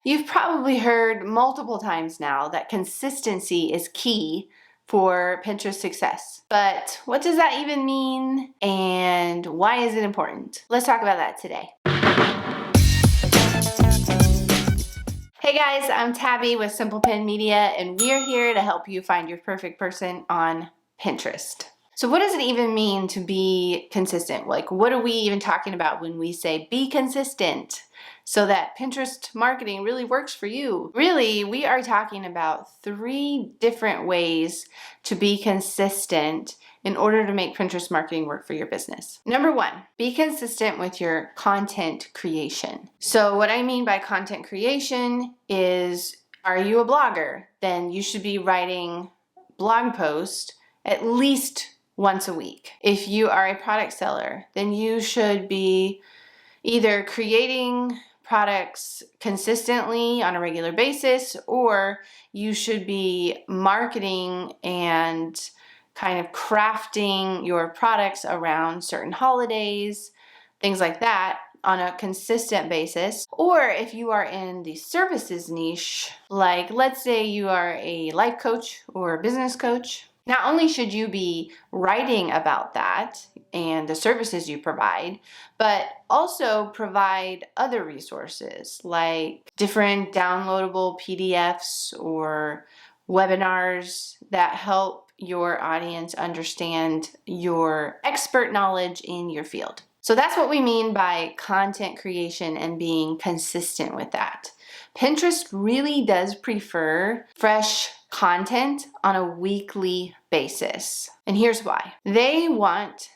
You've probably heard multiple times now that consistency is key for Pinterest success. But what does that even mean, and why is it important? Let's talk about that today. Hey guys, I'm Tabby with Simple Pin Media, and we're here to help you find your perfect person on Pinterest. So what does it even mean to be consistent? Like, what are we even talking about when we say be consistent so that Pinterest marketing really works for you? Really, we are talking about 3 different ways to be consistent in order to make Pinterest marketing work for your business. Number 1, be consistent with your content creation. So what I mean by content creation is, are you a blogger? Then you should be writing blog posts at least once a week. If you are a product seller, then you should be either creating products consistently on a regular basis, or you should be marketing and kind of crafting your products around certain holidays, things like that, on a consistent basis. Or if you are in the services niche, like let's say you are a life coach or a business coach, not only should you be writing about that and the services you provide, but also provide other resources like different downloadable PDFs or webinars that help your audience understand your expert knowledge in your field. So that's what we mean by content creation and being consistent with that. Pinterest really does prefer fresh content on a weekly basis. And here's why. They want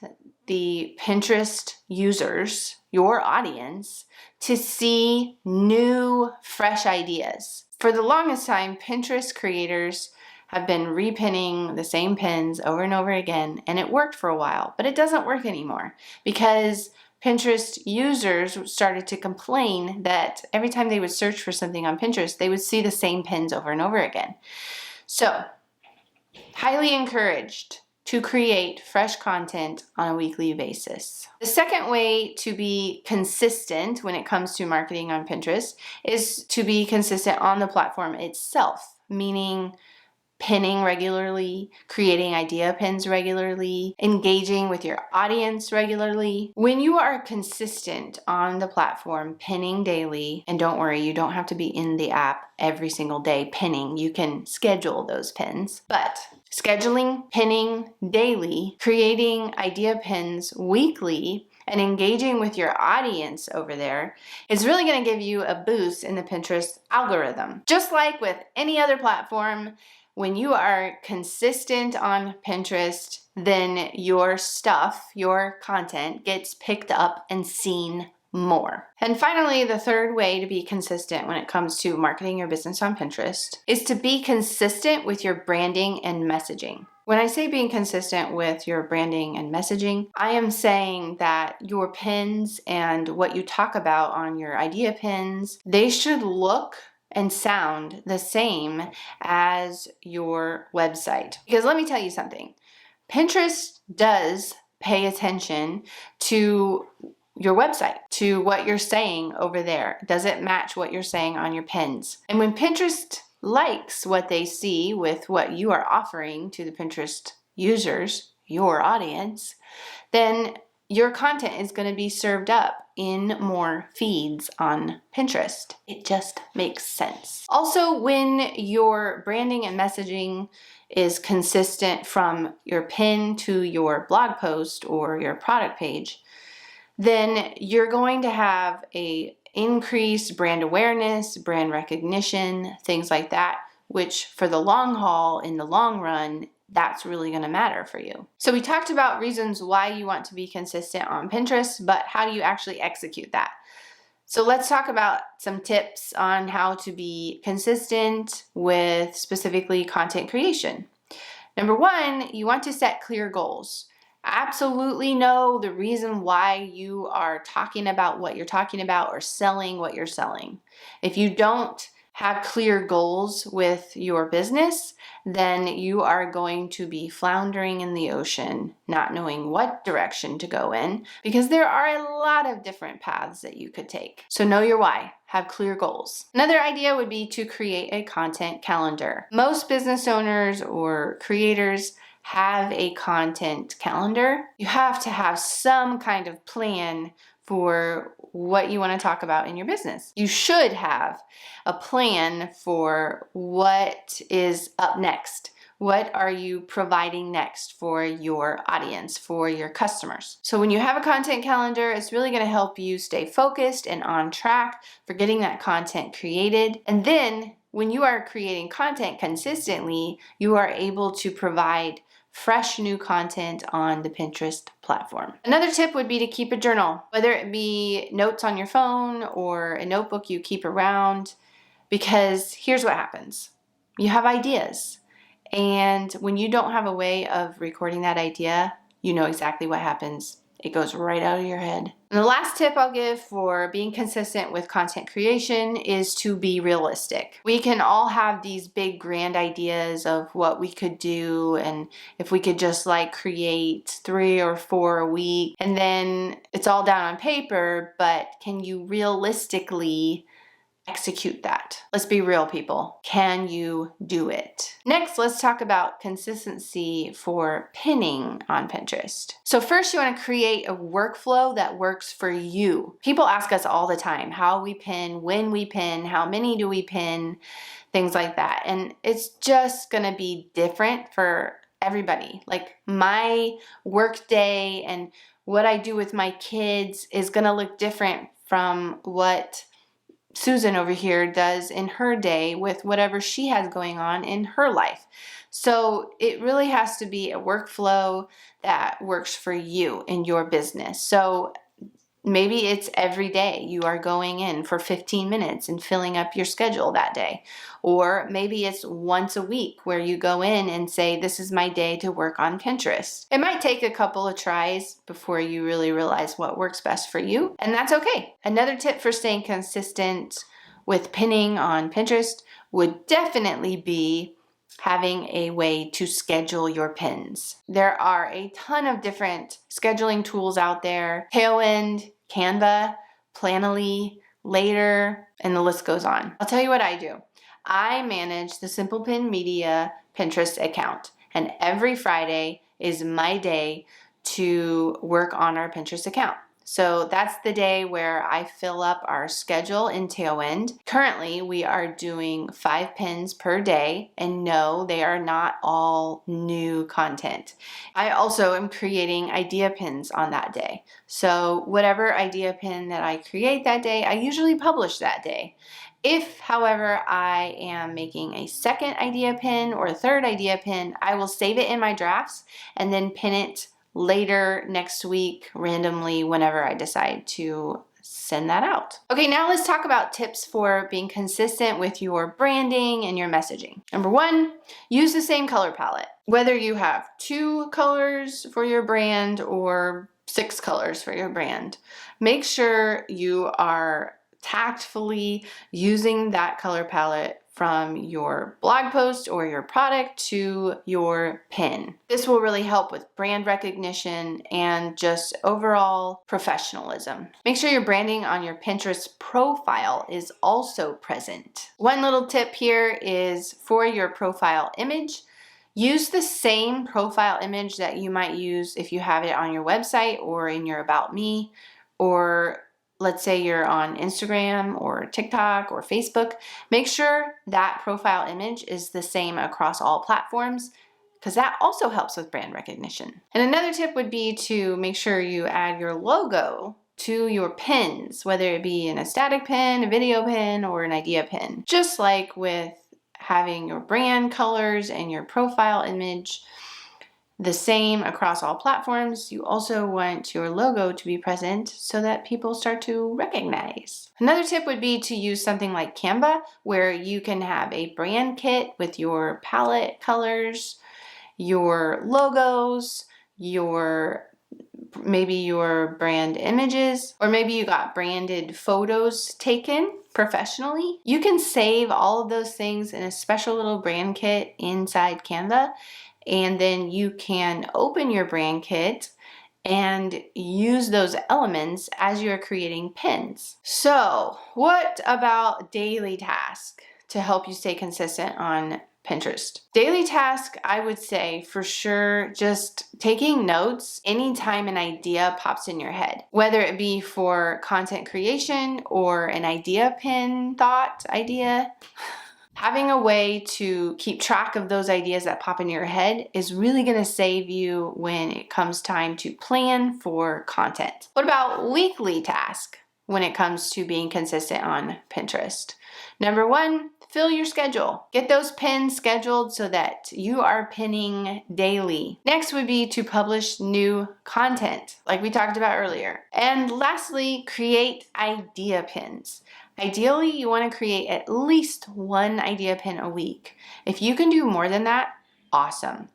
the Pinterest users, your audience, to see new, fresh ideas. For the longest time, Pinterest creators have been repinning the same pins over and over again, and it worked for a while, but it doesn't work anymore because Pinterest users started to complain that every time they would search for something on Pinterest, they would see the same pins over and over again. So, highly encouraged to create fresh content on a weekly basis. The second way to be consistent when it comes to marketing on Pinterest is to be consistent on the platform itself, meaning pinning regularly, creating idea pins regularly, engaging with your audience regularly. When you are consistent on the platform, pinning daily, and don't worry, you don't have to be in the app every single day pinning. You can schedule those pins. But scheduling, pinning daily, creating idea pins weekly, and engaging with your audience over there is really going to give you a boost in the Pinterest algorithm. Just like with any other platform, when you are consistent on Pinterest, then your stuff, your content gets picked up and seen more. And finally, the third way to be consistent when it comes to marketing your business on Pinterest is to be consistent with your branding and messaging. When I say being consistent with your branding and messaging, I am saying that your pins and what you talk about on your idea pins, they should look and sound the same as your website. Because let me tell you something, Pinterest does pay attention to your website, to what you're saying over there. Does it match what you're saying on your pins? And when Pinterest likes what they see with what you are offering to the Pinterest users, your audience, then your content is going to be served up in more feeds on Pinterest. It just makes sense. Also, when your branding and messaging is consistent from your pin to your blog post or your product page, then you're going to have a increased brand awareness, brand recognition, things like that, which for the long haul, in the long run, that's really going to matter for you. So we talked about reasons why you want to be consistent on Pinterest, but how do you actually execute that? So let's talk about some tips on how to be consistent with specifically content creation. Number 1, you want to set clear goals. Absolutely know the reason why you are talking about what you're talking about or selling what you're selling. If you don't have clear goals with your business, then you are going to be floundering in the ocean, not knowing what direction to go in, because there are a lot of different paths that you could take. So know your why. Have clear goals. Another idea would be to create a content calendar. Most business owners or creators have a content calendar. You have to have some kind of plan for what you want to talk about in your business. You should have a plan for what is up next. What are you providing next for your audience, for your customers? So when you have a content calendar, it's really going to help you stay focused and on track for getting that content created. And then when you are creating content consistently, you are able to provide fresh new content on the Pinterest platform. Another tip would be to keep a journal, whether it be notes on your phone or a notebook you keep around, because here's what happens. You have ideas, and when you don't have a way of recording that idea, you know exactly what happens. It goes right out of your head. And the last tip I'll give for being consistent with content creation is to be realistic. We can all have these big grand ideas of what we could do, and if we could just like create 3 or 4 a week, and then it's all down on paper, but can you realistically execute that? Let's be real, people. Can you do it? Next, let's talk about consistency for pinning on Pinterest. So first, you want to create a workflow that works for you. People ask us all the time how we pin, when we pin, how many do we pin, things like that. And it's just going to be different for everybody. Like my work day and what I do with my kids is going to look different from what Susan over here does in her day with whatever she has going on in her life. So it really has to be a workflow that works for you in your business. So maybe it's every day you are going in for 15 minutes and filling up your schedule that day. Or maybe it's once a week where you go in and say, this is my day to work on Pinterest. It might take a couple of tries before you really realize what works best for you, and that's okay. Another tip for staying consistent with pinning on Pinterest would definitely be having a way to schedule your pins. There are a ton of different scheduling tools out there. Tailwind, Canva, Planoly, Later, and the list goes on. I'll tell you what I do. I manage the Simple Pin Media Pinterest account, and every Friday is my day to work on our Pinterest account. So that's the day where I fill up our schedule in Tailwind. Currently, we are doing 5 pins per day, and no, they are not all new content. I also am creating idea pins on that day. So whatever idea pin that I create that day, I usually publish that day. If, however, I am making a second idea pin or a third idea pin, I will save it in my drafts and then pin it later next week randomly whenever I decide to send that out. Okay, now let's talk about tips for being consistent with your branding and your messaging. Number 1, use the same color palette. Whether you have 2 colors for your brand or 6 colors for your brand, make sure you are tactfully using that color palette from your blog post or your product to your pin. This will really help with brand recognition and just overall professionalism. Make sure your branding on your Pinterest profile is also present. One little tip here is for your profile image, use the same profile image that you might use if you have it on your website or in your About Me, or let's say you're on Instagram or TikTok or Facebook. Make sure that profile image is the same across all platforms, because that also helps with brand recognition. And another tip would be to make sure you add your logo to your pins, whether it be in a static pin, a video pin, or an idea pin. Just like with having your brand colors and your profile image the same across all platforms, you also want your logo to be present so that people start to recognize. Another tip would be to use something like Canva, where you can have a brand kit with your palette colors, your logos, maybe your brand images, or maybe you got branded photos taken. professionally. You can save all of those things in a special little brand kit inside Canva, and then you can open your brand kit and use those elements as you're creating pins. So, what about daily tasks to help you stay consistent on Pinterest? Daily task, I would say for sure, just taking notes anytime an idea pops in your head, whether it be for content creation or an idea pin thought idea. Having a way to keep track of those ideas that pop in your head is really going to save you when it comes time to plan for content. What about weekly tasks when it comes to being consistent on Pinterest? Number one, fill your schedule. Get those pins scheduled so that you are pinning daily. Next would be to publish new content, like we talked about earlier. And lastly, create idea pins. Ideally, you want to create at least one idea pin a week. If you can do more than that, awesome.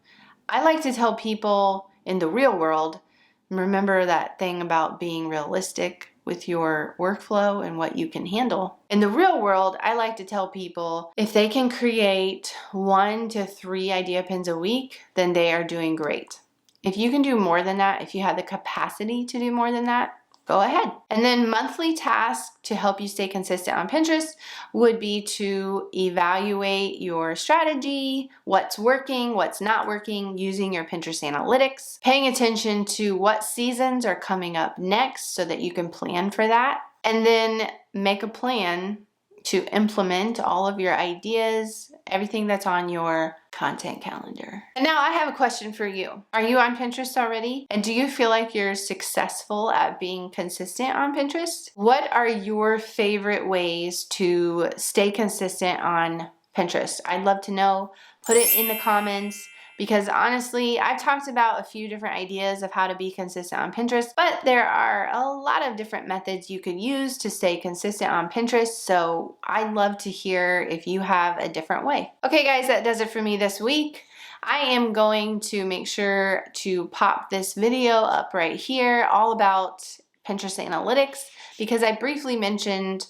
I like to tell people in the real world, remember that thing about being realistic with your workflow and what you can handle. In the real world, I like to tell people if they can create 1 to 3 idea pins a week, then they are doing great. If you can do more than that, if you have the capacity to do more than that, go ahead. And then monthly tasks to help you stay consistent on Pinterest would be to evaluate your strategy, what's working, what's not working, using your Pinterest analytics, paying attention to what seasons are coming up next so that you can plan for that, and then make a plan to implement all of your ideas, everything that's on your content calendar. And now I have a question for you. Are you on Pinterest already? And do you feel like you're successful at being consistent on Pinterest? What are your favorite ways to stay consistent on Pinterest? I'd love to know. Put it in the comments. Because honestly, I've talked about a few different ideas of how to be consistent on Pinterest, but there are a lot of different methods you could use to stay consistent on Pinterest, so I'd love to hear if you have a different way. Okay guys, that does it for me this week. I am going to make sure to pop this video up right here, all about Pinterest analytics, because I briefly mentioned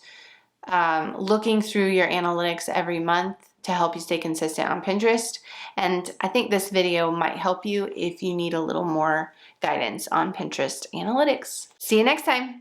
looking through your analytics every month to help you stay consistent on Pinterest. And I think this video might help you if you need a little more guidance on Pinterest analytics. See you next time.